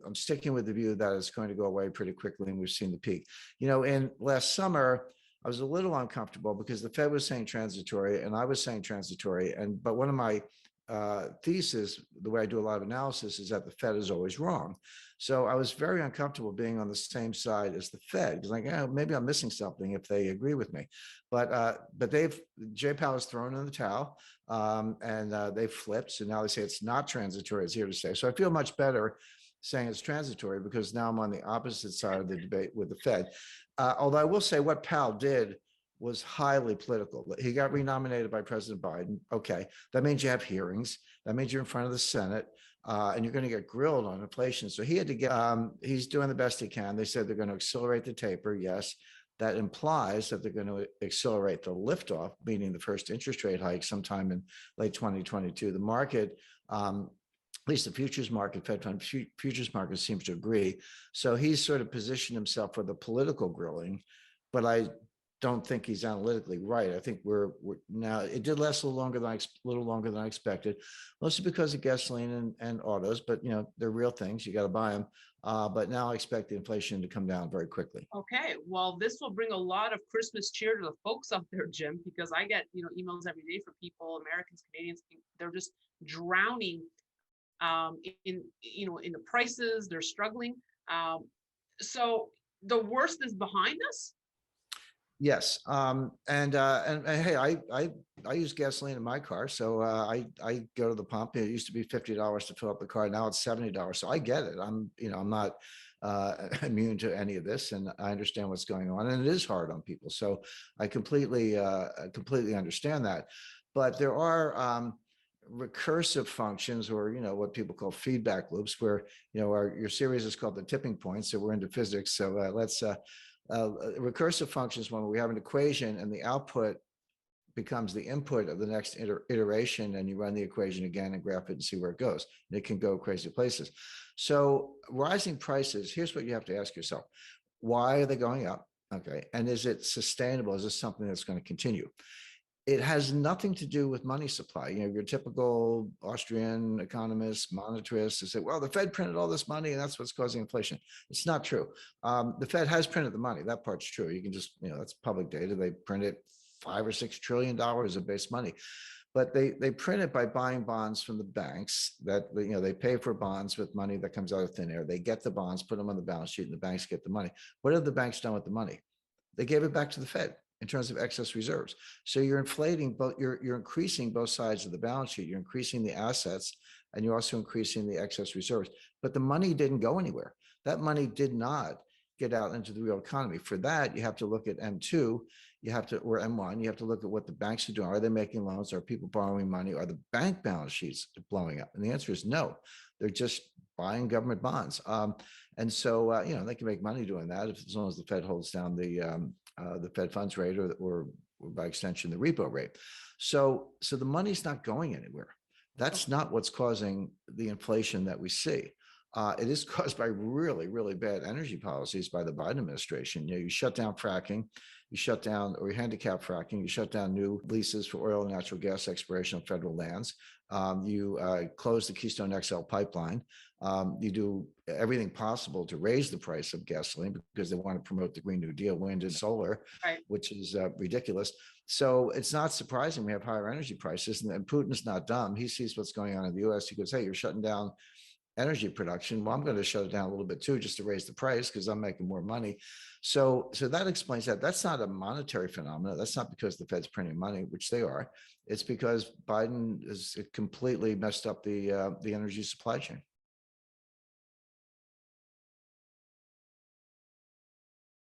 I'm sticking with the view that it's going to go away pretty quickly, and we've seen the peak. You know, in last summer, I was a little uncomfortable because the Fed was saying transitory, and I was saying transitory. But one of my thesis, the way I do a lot of analysis, is that the Fed is always wrong. So I was very uncomfortable being on the same side as the Fed, because like, oh, maybe I'm missing something if they agree with me. But Jay Powell has thrown in the towel, and they've flipped. So now they say it's not transitory; it's here to stay. So I feel much better saying it's transitory because now I'm on the opposite side of the debate with the Fed. Although I will say what Powell did was highly political. He got renominated by President Biden. Okay, that means you have hearings. That means you're in front of the Senate, and you're going to get grilled on inflation. So he had to get. He's doing the best he can. They said they're going to accelerate the taper. Yes, that implies that they're going to accelerate the liftoff, meaning the first interest rate hike sometime in late 2022. The market. At least the futures market, Fed fund futures market seems to agree. So he's sort of positioned himself for the political grilling, but I don't think he's analytically right. I think we're now, it did last a little longer than I expected, mostly because of gasoline and autos, but you know, they're real things. You got to buy them. But now I expect the inflation to come down very quickly. Okay, well, this will bring a lot of Christmas cheer to the folks out there, Jim, because I get, you know, emails every day from people, Americans, Canadians, they're just drowning in the prices. They're struggling. So the worst is behind us. Yes, and hey, I use gasoline in my car, so I go to the pump. It used to be $50 to fill up the car. Now it's $70. So I get it. I'm not immune to any of this, and I understand what's going on, and it is hard on people. So I completely understand that. But there are recursive functions, or what people call feedback loops, where your series is called the tipping point. So we're into physics. So let's. Recursive functions when we have an equation and the output becomes the input of the next iteration, and you run the equation again and graph it and see where it goes. And it can go crazy places. So rising prices, here's what you have to ask yourself. Why are they going up? Okay. And is it sustainable? Is this something that's going to continue? It has nothing to do with money supply. Your typical Austrian economists, monetarists, they say, well, the Fed printed all this money and that's what's causing inflation. It's not true. The Fed has printed the money. That part's true. You can just, that's public data. They printed $5 or $6 trillion of base money, but they print it by buying bonds from the banks that, they pay for bonds with money that comes out of thin air. They get the bonds, put them on the balance sheet, and the banks get the money. What have the banks done with the money? They gave it back to the Fed in terms of excess reserves. So you're inflating, but you're increasing both sides of the balance sheet. You're increasing the assets and you're also increasing the excess reserves. But the money didn't go anywhere. That money did not get out into the real economy. For that, you have to look at M2, or M1, you have to look at what the banks are doing. Are they making loans? Are people borrowing money? Are the bank balance sheets blowing up? And the answer is no. They're just buying government bonds. And so, they can make money doing that as long as the Fed holds down the Fed funds rate or by extension, the repo rate. So the money's not going anywhere. That's not what's causing the inflation that we see. It is caused by really, really bad energy policies by the Biden administration. You shut down fracking, or you handicap fracking, you shut down new leases for oil and natural gas exploration on federal lands. You close the Keystone XL pipeline. You do everything possible to raise the price of gasoline because they want to promote the Green New Deal, wind and solar, right, which is ridiculous. So it's not surprising we have higher energy prices, and Putin's not dumb. He sees what's going on in the U.S. He goes, hey, you're shutting down energy production. Well, I'm going to shut it down a little bit too, just to raise the price because I'm making more money. So that explains that. That's not a monetary phenomenon. That's not because the Fed's printing money, which they are. It's because Biden has completely messed up the energy supply chain.